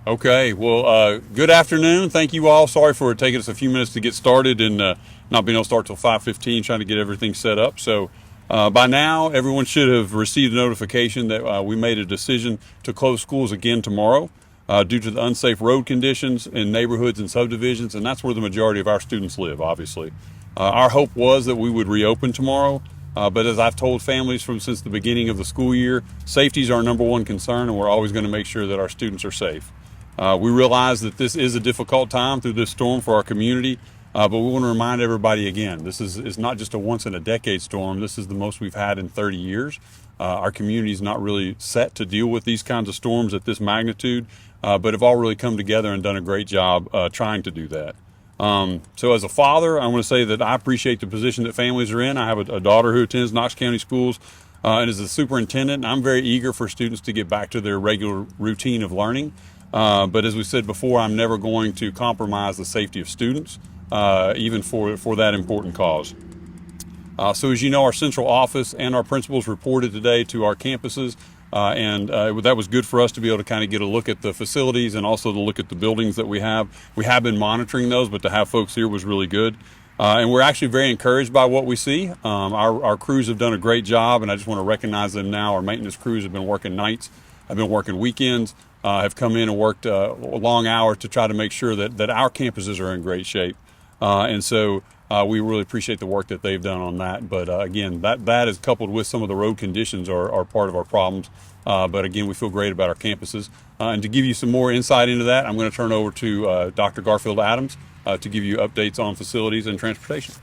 Okay, well, good afternoon. Thank you all. Sorry for it taking us a few minutes to get started and not being able to start till 5:15, trying to get everything set up. So by now, everyone should have received a notification that we made a decision to close schools again tomorrow due to the unsafe road conditions in neighborhoods and subdivisions, and that's where the majority of our students live, obviously. Our hope was that we would reopen tomorrow, but as I've told families from since the beginning of the school year, safety is our number one concern, and we're always going to make sure that our students are safe. We realize that this is a difficult time through this storm for our community, but we want to remind everybody again, this is not just a once in a decade storm. This is the most we've had in 30 years. Our community is not really set to deal with these kinds of storms at this magnitude, but have all really come together and done a great job trying to do that. So as a father, I want to say that I appreciate the position that families are in. I have a daughter who attends Knox County schools and as a superintendent, I'm very eager for students to get back to their regular routine of learning. But as we said before, I'm never going to compromise the safety of students, even for that important cause. So as you know, our central office and our principals reported today to our campuses, and that was good for us to be able to kind of get a look at the facilities and also to look at the buildings that we have. We have been monitoring those, but to have folks here was really good. And we're actually very encouraged by what we see. Our crews have done a great job, and I just want to recognize them now. Our maintenance crews have been working nights, have been working weekends, have come in and worked long hours to try to make sure that our campuses are in great shape. And so we really appreciate the work that they've done on that. But again, that is coupled with some of the road conditions are part of our problems. But again, we feel great about our campuses. And to give you some more insight into that, I'm going to turn over to Dr. Garfield Adams to give you updates on facilities and transportation.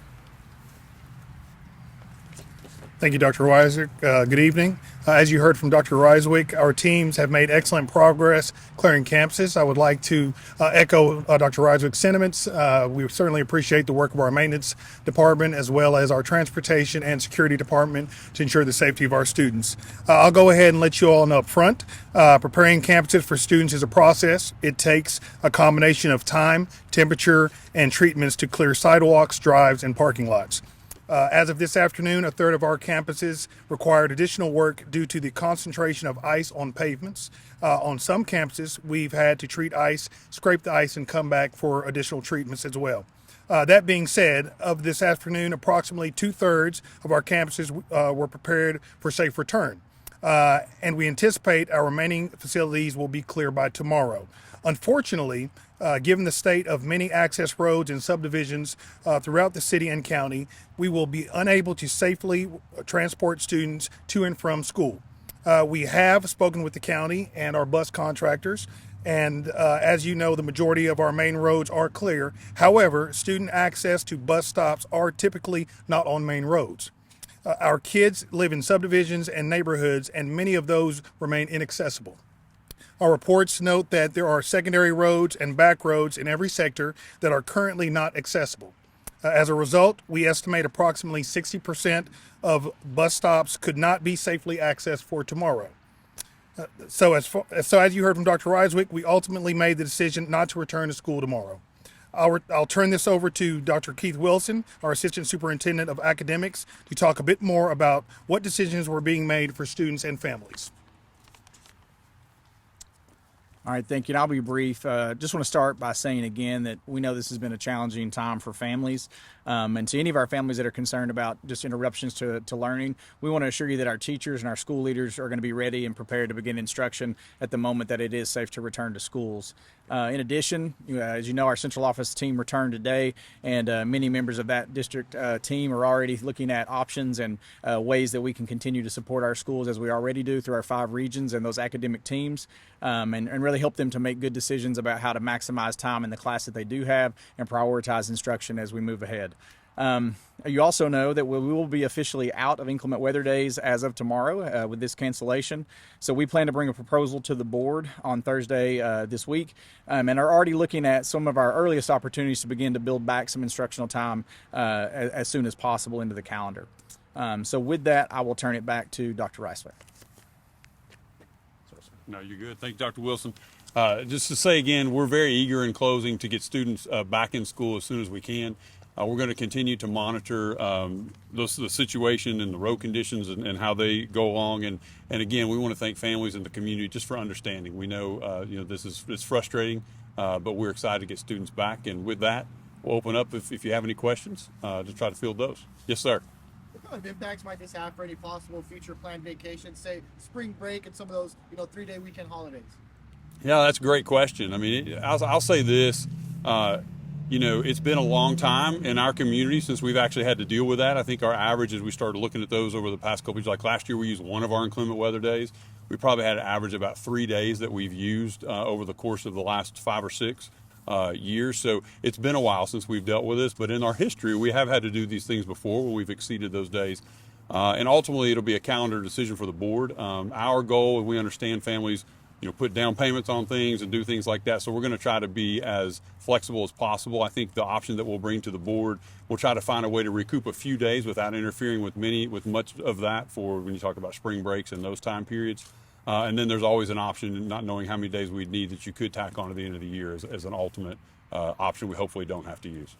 Thank you, Dr. Reiswick. Good evening. As you heard from Dr. Reiswick, our teams have made excellent progress clearing campuses. I would like to echo Dr. Reiswick's sentiments. We certainly appreciate the work of our maintenance department as well as our transportation and security department to ensure the safety of our students. I'll go ahead and let you all know up front. Preparing campuses for students is a process. It takes a combination of time, temperature, and treatments to clear sidewalks, drives, and parking lots. As of this afternoon, a third of our campuses required additional work due to the concentration of ice on pavements. On some campuses, we've had to treat ice, scrape the ice, and come back for additional treatments as well. That being said, of this afternoon, approximately 2/3 of our campuses were prepared for safe return. And we anticipate our remaining facilities will be clear by tomorrow. Unfortunately, given the state of many access roads and subdivisions throughout the city and county, we will be unable to safely transport students to and from school. We have spoken with the county and our bus contractors, and as you know, the majority of our main roads are clear. However, student access to bus stops are typically not on main roads. Our kids live in subdivisions and neighborhoods, and many of those remain inaccessible. Our reports note that there are secondary roads and back roads in every sector that are currently not accessible. As a result, we estimate approximately 60% of bus stops could not be safely accessed for tomorrow. So as you heard from Dr. Reiswick, we ultimately made the decision not to return to school tomorrow. I'll turn this over to Dr. Keith Wilson, our Assistant Superintendent of Academics, to talk a bit more about what decisions were being made for students and families. All right, thank you. And I'll be brief. Just want to start by saying again that we know this has been a challenging time for families. And to any of our families that are concerned about just interruptions to learning, we want to assure you that our teachers and our school leaders are going to be ready and prepared to begin instruction at the moment that it is safe to return to schools. In addition, as you know, our central office team returned today, and many members of that district team are already looking at options and ways that we can continue to support our schools as we already do through our 5 regions and those academic teams, and really help them to make good decisions about how to maximize time in the class that they do have and prioritize instruction as we move ahead. You also know that we will be officially out of inclement weather days as of tomorrow with this cancellation. So we plan to bring a proposal to the board on Thursday this week, and are already looking at some of our earliest opportunities to begin to build back some instructional time as soon as possible into the calendar. So with that, I will turn it back to Dr. Reiswick. No, you're good. Thank you, Dr. Wilson. Just to say again, we're very eager in closing to get students back in school as soon as we can. We're going to continue to monitor the situation and the road conditions and how they go along. And again, we want to thank families and the community just for understanding. We know, it's frustrating, but we're excited to get students back. And with that, we'll open up if you have any questions to try to field those. Yes, sir. What kind of impacts might this have for any possible future planned vacations, say spring break and some of those, 3-day weekend holidays? Yeah, that's a great question. I mean, I'll say this. It's been a long time in our community since we've actually had to deal with that. I think our average, as we started looking at those over the past couple of years, like last year we used one of our inclement weather days. We probably had an average of about 3 days that we've used over the course of the last 5 or 6 years. So it's been a while since we've dealt with this, but in our history, we have had to do these things before when we've exceeded those days. And ultimately, it'll be a calendar decision for the board. Our goal, and we understand families put down payments on things and do things like that. So we're going to try to be as flexible as possible. I think the option that we'll bring to the board, we'll try to find a way to recoup a few days without interfering with much of that for when you talk about spring breaks and those time periods. And then there's always an option, not knowing how many days we'd need, that you could tack on at the end of the year as an ultimate option we hopefully don't have to use.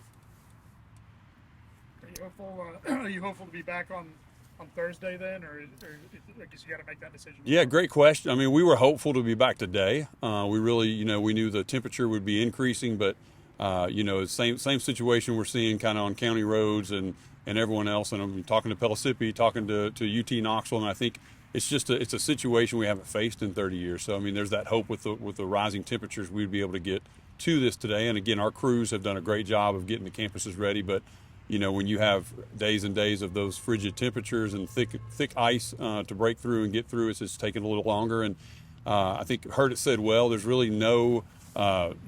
Are you hopeful to be back on Thursday then, or I guess you got to make that decision? Yeah, great question. I mean, we were hopeful to be back today. We really, we knew the temperature would be increasing, but same situation we're seeing kind of on county roads and everyone else. And I'm talking to Pellissippi, talking to UT Knoxville, and I think it's a situation we haven't faced in 30 years. So I mean, there's that hope with the rising temperatures we'd be able to get to this today. And again, our crews have done a great job of getting the campuses ready, but when you have days and days of those frigid temperatures and thick ice to break through and get through, it's just taking a little longer. And I think heard it said well, there's really no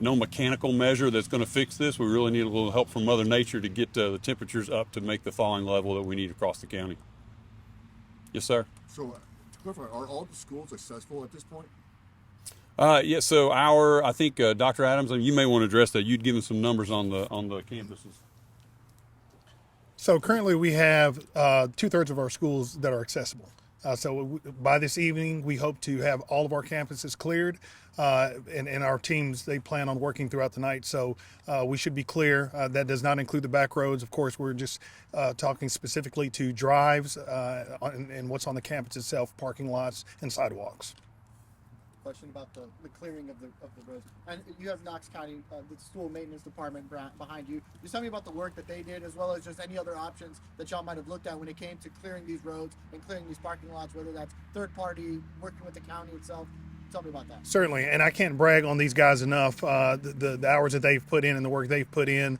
mechanical measure that's going to fix this. We really need a little help from Mother Nature to get the temperatures up to make the thawing level that we need across the county. Yes, sir. So, to clarify, are all the schools accessible at this point? Yeah. So I think Dr. Adams, you may want to address that. You'd given some numbers on the campuses. So currently we have 2/3 of our schools that are accessible. So by this evening, we hope to have all of our campuses cleared, and our teams, they plan on working throughout the night. So we should be clear. That does not include the back roads. Of course, we're just talking specifically to drives and what's on the campus itself, parking lots and sidewalks. Question about the clearing of the roads. And you have Knox County, the school maintenance department behind you. Just tell me about the work that they did, as well as just any other options that y'all might have looked at when it came to clearing these roads and clearing these parking lots, whether that's third party, working with the county itself. Tell me about that. Certainly, and I can't brag on these guys enough. The hours that they've put in and the work they've put in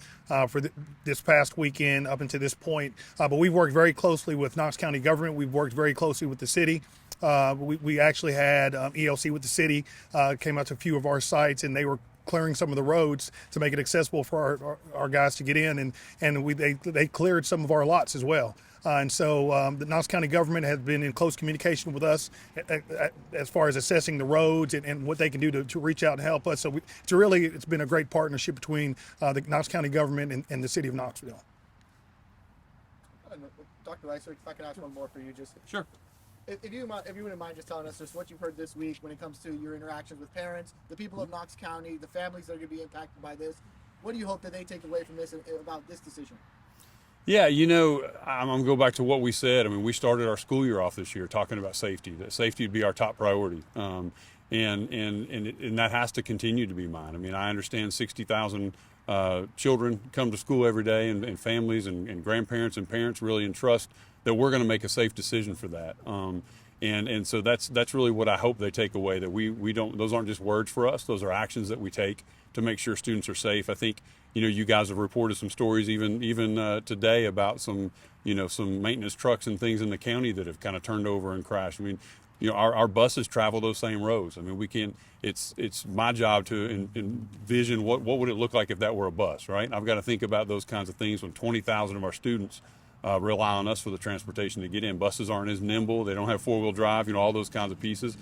for this past weekend up until this point. But we've worked very closely with Knox County government. We've worked very closely with the city. We actually had ELC with the city, came out to a few of our sites, and they were clearing some of the roads to make it accessible for our guys to get in, and they cleared some of our lots as well. And so the Knox County government has been in close communication with us as far as assessing the roads and what they can do to reach out and help us. So it's been a great partnership between the Knox County government and the city of Knoxville. Dr. Reiser, if I can ask one more for you, just Sure. If you wouldn't mind just telling us just what you've heard this week when it comes to your interactions with parents, the people of Knox County, the families that are going to be impacted by this. What do you hope that they take away from this about this decision? Yeah, I'm going to go back to what we said. I mean, we started our school year off this year talking about safety, that safety would be our top priority. And that has to continue to be mine. I mean, I understand 60,000 children come to school every day, and families and grandparents and parents really entrust that we're going to make a safe decision for that. And so that's really what I hope they take away, that we don't, those aren't just words for us, those are actions that we take to make sure students are safe. I think, you guys have reported some stories even today about some maintenance trucks and things in the county that have kind of turned over and crashed. I mean, our buses travel those same roads. I mean, we can't, it's my job to envision what would it look like if that were a bus, right? I've got to think about those kinds of things when 20,000 of our students rely on us for the transportation to get in. Buses aren't as nimble. They don't have four-wheel drive, all those kinds of pieces.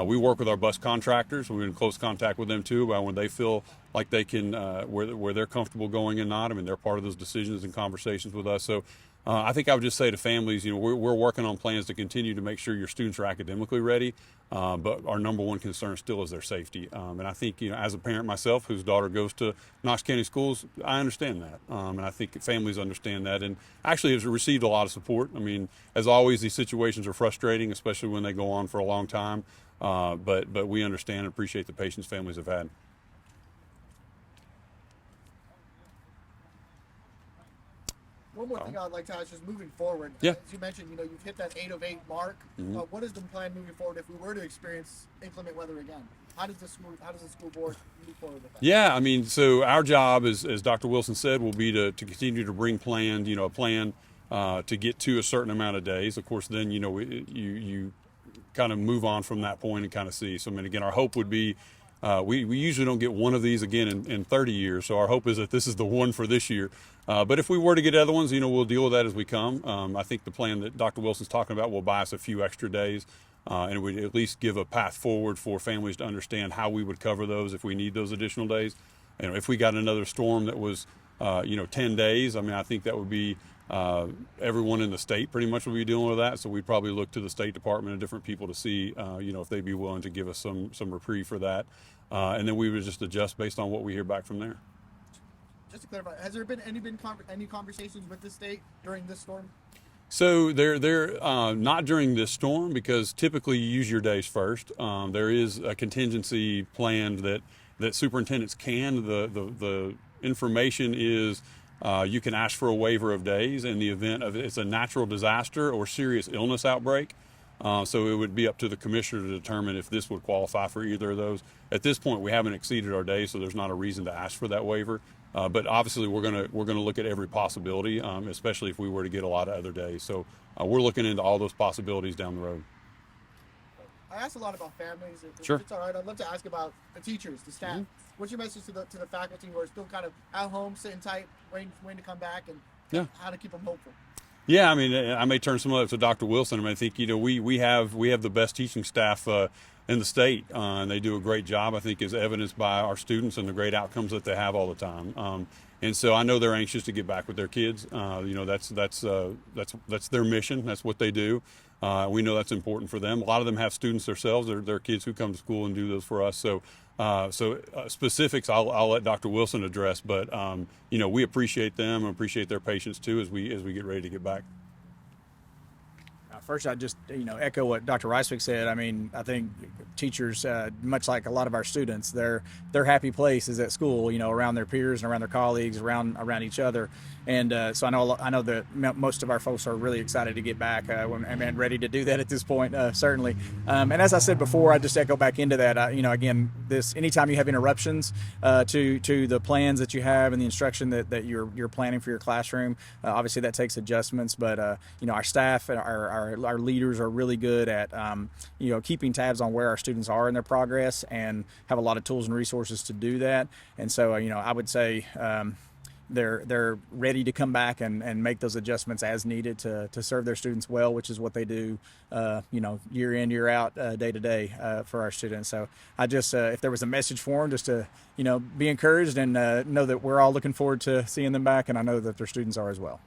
We work with our bus contractors. We're in close contact with them too about when they feel like they can, where they're comfortable going and not. I mean, they're part of those decisions and conversations with us. So I think I would just say to families, we're working on plans to continue to make sure your students are academically ready, but our number one concern still is their safety. And I think, as a parent myself, whose daughter goes to Knox County schools, I understand that. And I think families understand that, and actually has received a lot of support. I mean, as always, these situations are frustrating, especially when they go on for a long time. But we understand and appreciate the patience families have had. One more thing I'd like to ask, just moving forward. Yeah. As you mentioned, you've hit that 8 of 8 mark. What is the plan moving forward if we were to experience inclement weather again? How does the school board move forward with that? Yeah, I mean, so our job, as Dr. Wilson said, will be to continue to bring a plan to get to a certain amount of days. Of course, then you kind of move on from that point and kind of see. So, I mean, again, our hope would be we usually don't get one of these again in 30 years. So our hope is that this is the one for this year. But if we were to get other ones, we'll deal with that as we come. I think the plan that Dr. Wilson's talking about will buy us a few extra days, and we'd at least give a path forward for families to understand how we would cover those if we need those additional days. If we got another storm that was, 10 days, I mean, I think that would be everyone in the state pretty much will be dealing with that. So we'd probably look to the State Department and different people to see, if they'd be willing to give us some reprieve for that. And then we would just adjust based on what we hear back from there. Just to clarify, has there been any conversations with the state during this storm? So they're not during this storm, because typically you use your days first. There is a contingency planned that superintendents can. The information is you can ask for a waiver of days in the event of it's a natural disaster or serious illness outbreak. So it would be up to the commissioner to determine if this would qualify for either of those. At this point, we haven't exceeded our days, so there's not a reason to ask for that waiver. But obviously, we're gonna look at every possibility, especially if we were to get a lot of other days. So we're looking into all those possibilities down the road. I asked a lot about families. Sure. If it's all right, I'd love to ask about the teachers, the staff. What's your message to the faculty who are still kind of at home, sitting tight, waiting to come back, and how to keep them hopeful? Yeah, I mean, I may turn some of that to Dr. Wilson. I mean, I think we have the best teaching staff in the state, and they do a great job. I think, as evidenced by our students and the great outcomes that they have all the time. And so I know they're anxious to get back with their kids. That's their mission. That's what they do. We know that's important for them. A lot of them have students themselves. They're kids who come to school and do those for us. So specifics I'll let Dr. Wilson address. But we appreciate them and appreciate their patience too as we get ready to get back. First, I just echo what Dr. Reiswick said. I mean, I think teachers, much like a lot of our students, their happy place is at school. Around their peers and around their colleagues, around each other. And so I know that most of our folks are really excited to get back and ready to do that at this point, certainly. And as I said before, I just echo back into that. Again, anytime you have interruptions to the plans that you have and the instruction that you're planning for your classroom, obviously that takes adjustments. But our staff and our leaders are really good at keeping tabs on where our students are in their progress, and have a lot of tools and resources to do that. And so I would say they're ready to come back and make those adjustments as needed to serve their students well, which is what they do year in, year out, day to day for our students. So I just if there was a message for them, just to be encouraged and know that we're all looking forward to seeing them back, and I know that their students are as well.